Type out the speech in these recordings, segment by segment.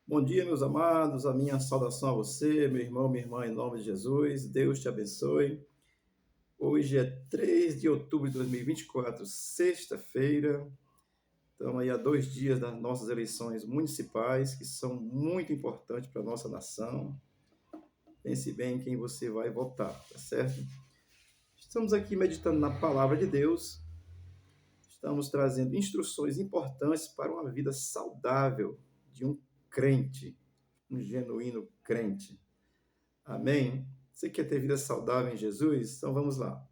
Bom dia, meus amados. A minha saudação a você, meu irmão, minha irmã, em nome de Jesus. Deus te abençoe. Hoje é 3 de outubro de 2024, sexta-feira. Estamos aí há 2 dias das nossas eleições municipais, que são muito importantes para a nossa nação. Pense bem em quem você vai votar, tá certo? Estamos aqui meditando na palavra de Deus. Estamos trazendo instruções importantes para uma vida saudável de um crente, um genuíno crente. Amém? Você quer ter vida saudável em Jesus? Então vamos lá.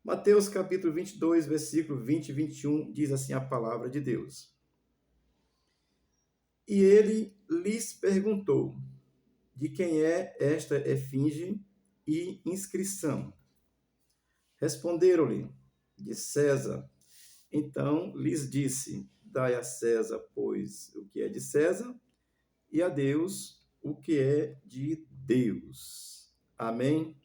Mateus capítulo 22, versículo 20 e 21, diz assim a palavra de Deus. E ele lhes perguntou, de quem é esta esfinge e inscrição? Responderam-lhe, de César. Então lhes disse, dai a César, pois, o que é de César, e a Deus o que é de Deus. Amém?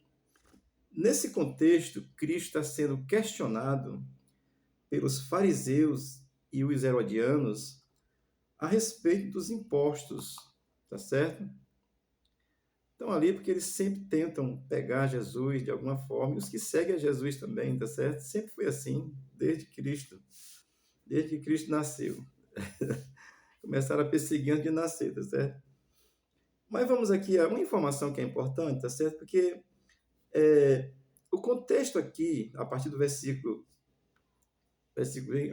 Nesse contexto, Cristo está sendo questionado pelos fariseus e os herodianos a respeito dos impostos, tá certo? Estão ali porque eles sempre tentam pegar Jesus de alguma forma, e os que seguem a Jesus também, tá certo? Sempre foi assim, desde que Cristo nasceu. Começaram a perseguir antes de nascer, tá certo? Mas vamos aqui a uma informação que é importante, tá certo? Porque o contexto aqui, a partir do versículos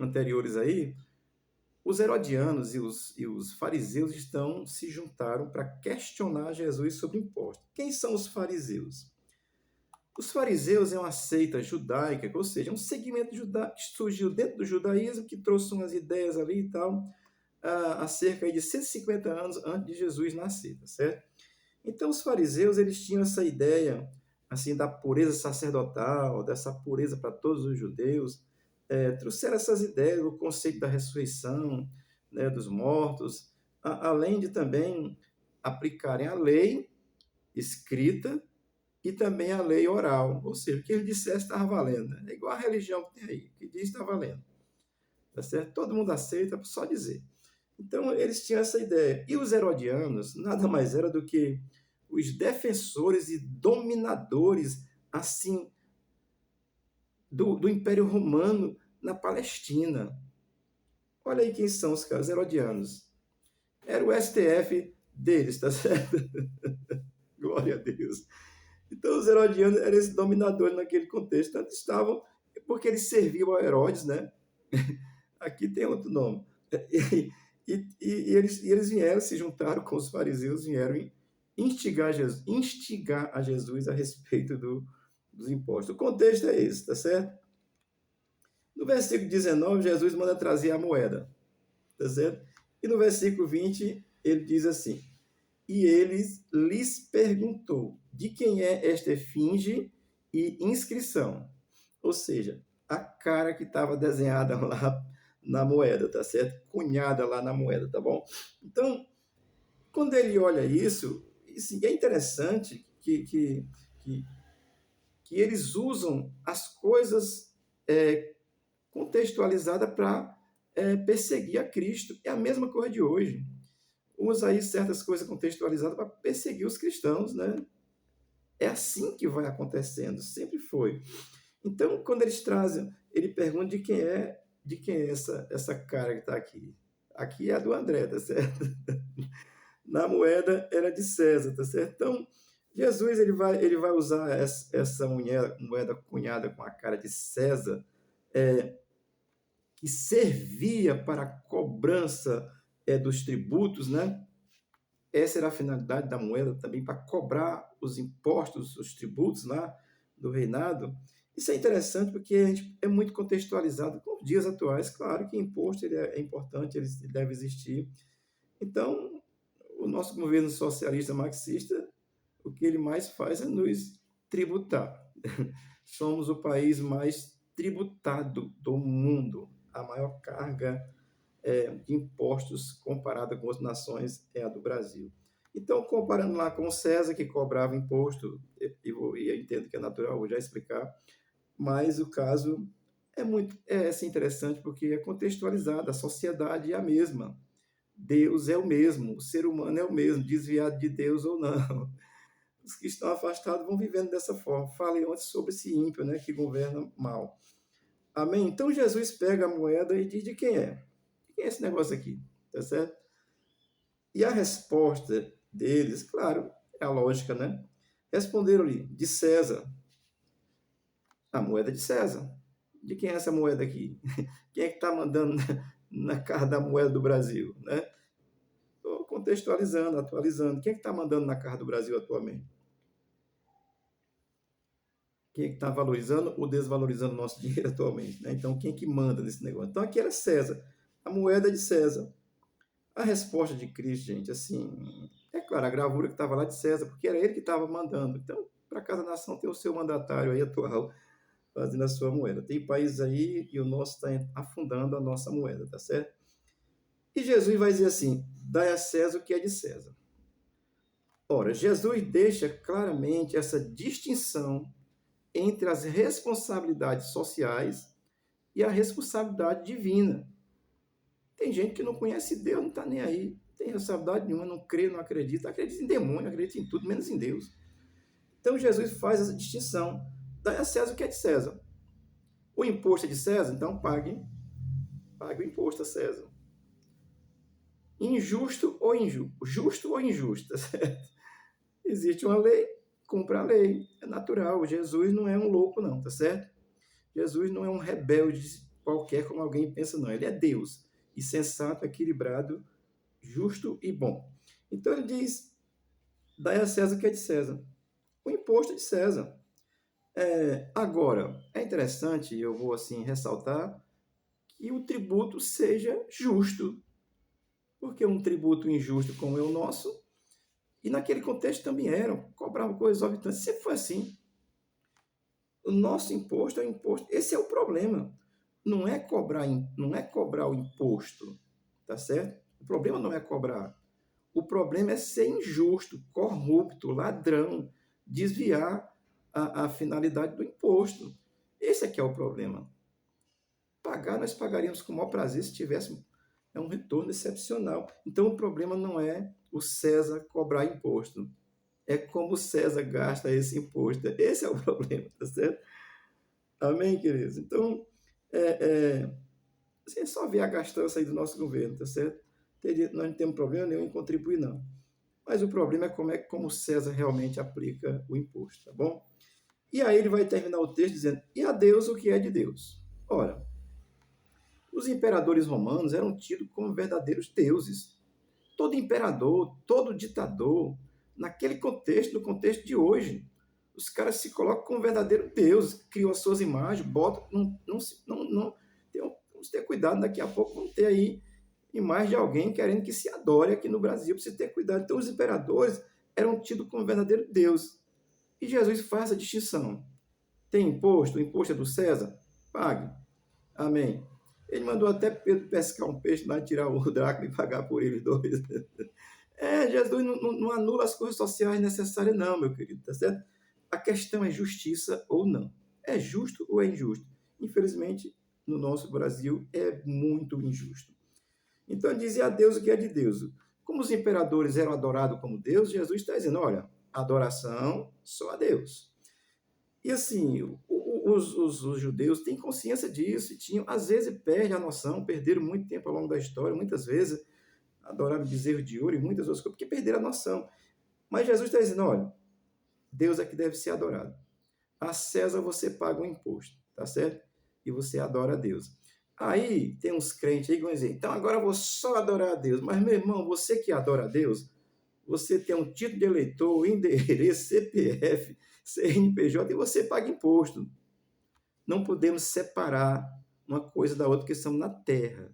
anteriores aí, os herodianos e os fariseus se juntaram para questionar Jesus sobre impostos. Quem são os fariseus? Os fariseus é uma seita judaica, ou seja, um segmento judaico que surgiu dentro do judaísmo, que trouxe umas ideias ali e tal, há cerca de 150 anos antes de Jesus nascer, tá certo? Então, os fariseus, eles tinham essa ideia, assim, da pureza sacerdotal, dessa pureza para todos os judeus, trouxeram essas ideias, o conceito da ressurreição, né, dos mortos, além de também aplicarem a lei escrita e também a lei oral, ou seja, o que ele dissesse estava valendo. É igual a religião que tem aí, o que diz está valendo. Tá certo? Todo mundo aceita, só dizer. Então, eles tinham essa ideia. E os herodianos nada mais era do que os defensores e dominadores, assim, do Império Romano na Palestina. Olha aí quem são os caras herodianos. Era o STF deles, tá certo? Glória a Deus. Então, os herodianos eram esses dominadores naquele contexto. Tanto estavam, porque eles serviam a Herodes, né? Aqui tem outro nome. E eles vieram, se juntaram com os fariseus, vieram instigar a Jesus a respeito dos impostos. O contexto é esse, tá certo? No versículo 19, Jesus manda trazer a moeda, tá certo? E no versículo 20, ele diz assim, e eles lhes perguntou, de quem é esta esfinge e inscrição? Ou seja, a cara que estava desenhada lá na moeda, tá certo? Cunhada lá na moeda, tá bom? Então, quando ele olha isso, é interessante que eles usam as coisas contextualizadas para perseguir a Cristo. É a mesma coisa de hoje. Usa aí certas coisas contextualizadas para perseguir os cristãos, né? É assim que vai acontecendo, sempre foi. Então, quando eles trazem, ele pergunta de quem é essa cara que está aqui. Aqui é a do André, tá certo? Na moeda era de César, tá certo? Então, Jesus ele vai usar essa moeda cunhada com a cara de César, que servia para a cobrança dos tributos, né? Essa era a finalidade da moeda também, para cobrar os impostos, os tributos lá do reinado. Isso é interessante porque a gente é muito contextualizado com os dias atuais. Claro que imposto ele é importante, ele deve existir. Então, o nosso governo socialista marxista, o que ele mais faz é nos tributar. Somos o país mais tributado do mundo. A maior carga de impostos comparada com outras nações é a do Brasil. Então, comparando lá com o César, que cobrava imposto, e eu entendo que é natural, vou já explicar, mas o caso é muito assim, interessante porque é contextualizado, a sociedade é a mesma. Deus é o mesmo, o ser humano é o mesmo, desviado de Deus ou não. Os que estão afastados vão vivendo dessa forma. Falei antes sobre esse ímpio, né, que governa mal. Amém? Então Jesus pega a moeda e diz de quem é? De quem é esse negócio aqui? Tá certo? E a resposta deles, claro, é a lógica, né? Responderam-lhe, de César. A moeda de César. De quem é essa moeda aqui? Quem é que está mandando na cara da moeda do Brasil, né? Estou contextualizando, atualizando. Quem é que está mandando na cara do Brasil atualmente? Quem é que está valorizando ou desvalorizando o nosso dinheiro atualmente, né? Então, quem é que manda nesse negócio? Então, aqui era César, a moeda de César. A resposta de Cristo, gente, assim, é claro, a gravura que estava lá de César, porque era ele que estava mandando. Então, para cada nação tem o seu mandatário aí atual, fazendo a sua moeda. Tem países aí e o nosso está afundando a nossa moeda, tá certo? E Jesus vai dizer assim: dai a César o que é de César. Ora, Jesus deixa claramente essa distinção entre as responsabilidades sociais e a responsabilidade divina. Tem gente que não conhece Deus, não está nem aí, não tem responsabilidade nenhuma, não crê, não acredita, acredita em demônio, acredita em tudo, menos em Deus. Então Jesus faz essa distinção. Dai a César o que é de César. O imposto é de César, então pague o imposto a César. Injusto ou injusto? Justo ou injusto, tá certo? Existe uma lei, cumpra a lei, é natural. Jesus não é um louco, não, tá certo? Jesus não é um rebelde qualquer, como alguém pensa, não. Ele é Deus, e sensato, equilibrado, justo e bom. Então ele diz: dai a César o que é de César. O imposto é de César. Agora, é interessante, eu vou assim ressaltar, que o tributo seja justo. Porque um tributo injusto como é o nosso, e naquele contexto também eram, cobravam coisas exorbitantes, sempre foi assim. O nosso imposto é o imposto. Esse é o problema. Não é cobrar o imposto, tá certo? O problema não é cobrar. O problema é ser injusto, corrupto, ladrão, desviar a finalidade do imposto. Esse é que é o problema. Pagar, nós pagaríamos com o maior prazer se tivéssemos um retorno excepcional. Então, o problema não é o César cobrar imposto. É como o César gasta esse imposto. Esse é o problema, tá certo? Amém, queridos? Então, assim, é só ver a gastança aí do nosso governo, tá certo? Nós não temos problema nenhum em contribuir, não. Mas o problema é como César realmente aplica o imposto, tá bom? E aí ele vai terminar o texto dizendo: e a Deus o que é de Deus? Ora, os imperadores romanos eram tidos como verdadeiros deuses. Todo imperador, todo ditador, naquele contexto, no contexto de hoje, os caras se colocam como verdadeiro Deus, criam as suas imagens, botam, vamos ter cuidado, daqui a pouco vamos ter aí imagem de alguém querendo que se adore aqui no Brasil, precisa ter cuidado. Então os imperadores eram tidos como verdadeiro Deus. E Jesus faz essa distinção. Tem imposto, o imposto é do César? Pague. Amém. Ele mandou até Pedro pescar um peixe lá, tirar o dracma e pagar por eles dois. Jesus não anula as coisas sociais necessárias, não, meu querido, tá certo? A questão é justiça ou não. É justo ou é injusto? Infelizmente, no nosso Brasil, é muito injusto. Então, dizer a Deus o que é de Deus. Como os imperadores eram adorados como Deus, Jesus está dizendo: olha, adoração só a Deus. E assim, os judeus têm consciência disso, e tinham, às vezes perdem a noção, perderam muito tempo ao longo da história, muitas vezes adoraram bezerro de ouro e muitas outras coisas, porque perderam a noção. Mas Jesus está dizendo: olha, Deus é que deve ser adorado. A César você paga um imposto, tá certo? E você adora a Deus. Aí tem uns crentes aí que vão dizer: então agora eu vou só adorar a Deus. Mas, meu irmão, você que adora a Deus, você tem um título de eleitor, endereço, CPF, CNPJ e você paga imposto. Não podemos separar uma coisa da outra, porque estamos na terra.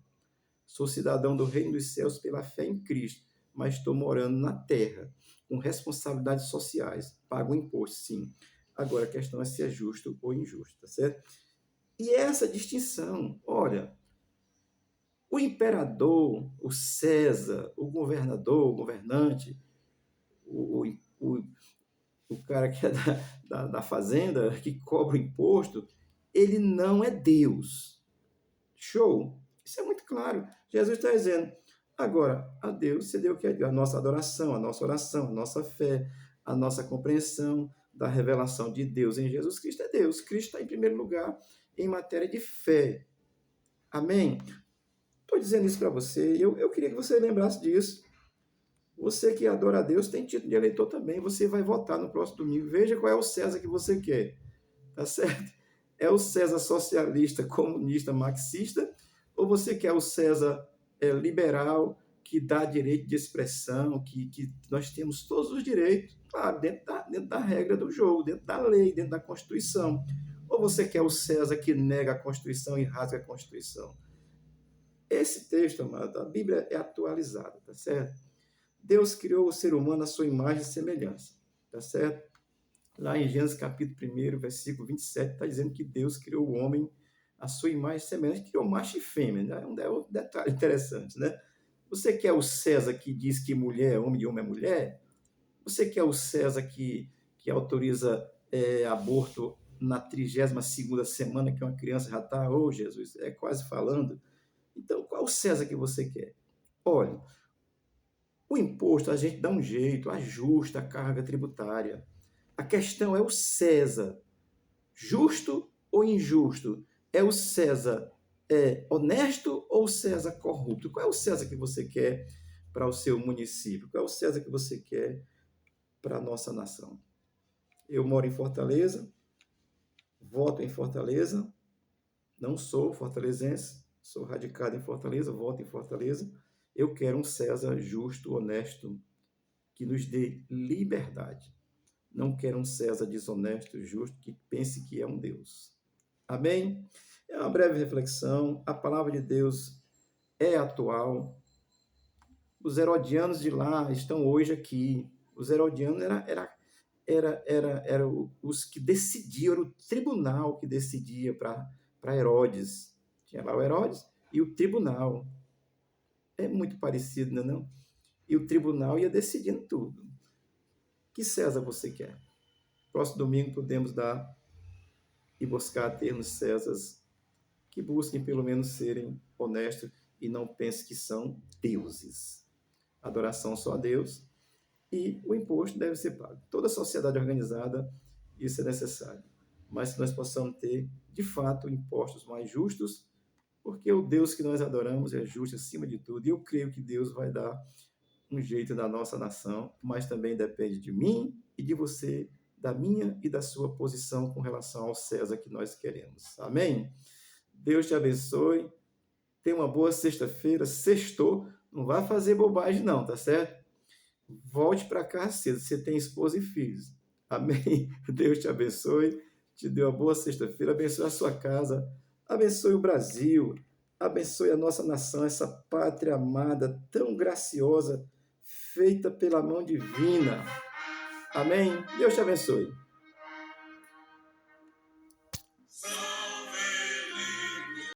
Sou cidadão do reino dos céus pela fé em Cristo, mas estou morando na terra, com responsabilidades sociais. Pago imposto, sim. Agora a questão é se é justo ou injusto, tá certo? E essa distinção, olha, o imperador, o César, o governador, o governante, o, o, o cara que é da fazenda, que cobra o imposto, ele não é Deus. Show? Isso é muito claro. Jesus está dizendo: Agora, a Deus você deu o que? A nossa adoração, a nossa oração, a nossa fé, a nossa compreensão da revelação de Deus em Jesus Cristo é Deus. Cristo está em primeiro lugar em matéria de fé. Amém? Estou dizendo isso para você e eu queria que você lembrasse disso. Você que adora a Deus tem título de eleitor também. Você vai votar no próximo domingo. Veja qual é o César que você quer. Tá certo? É o César socialista, comunista, marxista? Ou você quer o César liberal, que dá direito de expressão, que nós temos todos os direitos, claro, dentro da regra do jogo, dentro da lei, dentro da Constituição? Ou você quer o César que nega a Constituição e rasga a Constituição? Esse texto, amado, a Bíblia é atualizada, tá certo? Deus criou o ser humano à sua imagem e semelhança, tá certo? Lá em Gênesis capítulo 1, versículo 27, está dizendo que Deus criou o homem à sua imagem e semelhança, criou macho e fêmea, né? É um detalhe interessante, né? Você quer o César que diz que mulher é homem e homem é mulher? Você quer o César que autoriza aborto na 32ª semana que uma criança já está, oh Jesus, é quase falando? Então, qual o César que você quer? Olha, o imposto a gente dá um jeito, ajusta a carga tributária. A questão é o César. Justo ou injusto? É o César honesto ou o César corrupto? Qual é o César que você quer para o seu município? Qual é o César que você quer para a nossa nação? Eu moro em Fortaleza, voto em Fortaleza, não sou fortalezense, sou radicado em Fortaleza, voto em Fortaleza. Eu quero um César justo, honesto, que nos dê liberdade. Não quero um César desonesto, justo, que pense que é um Deus. Amém? É uma breve reflexão. A palavra de Deus é atual. Os herodianos de lá estão hoje aqui. Os herodianos eram os que decidiam, era o tribunal que decidia para Herodes. Tinha lá o Herodes e o tribunal. É muito parecido, não é não? E o tribunal ia decidindo tudo. Que César você quer? Próximo domingo podemos dar e buscar termos Césares que busquem pelo menos serem honestos e não pensem que são deuses. Adoração só a Deus e o imposto deve ser pago. Toda sociedade organizada, isso é necessário. Mas que nós possamos ter, de fato, impostos mais justos, porque o Deus que nós adoramos é justo acima de tudo. E eu creio que Deus vai dar um jeito na nossa nação, mas também depende de mim e de você, da minha e da sua posição com relação ao César que nós queremos. Amém? Deus te abençoe. Tenha uma boa sexta-feira. Sextou. Não vai fazer bobagem, não, tá certo? Volte para cá cedo. Você tem esposa e filhos. Amém? Deus te abençoe. Te dê uma boa sexta-feira. Abençoe a sua casa. Abençoe o Brasil. Abençoe a nossa nação, essa pátria amada, tão graciosa, feita pela mão divina. Amém? Deus te abençoe.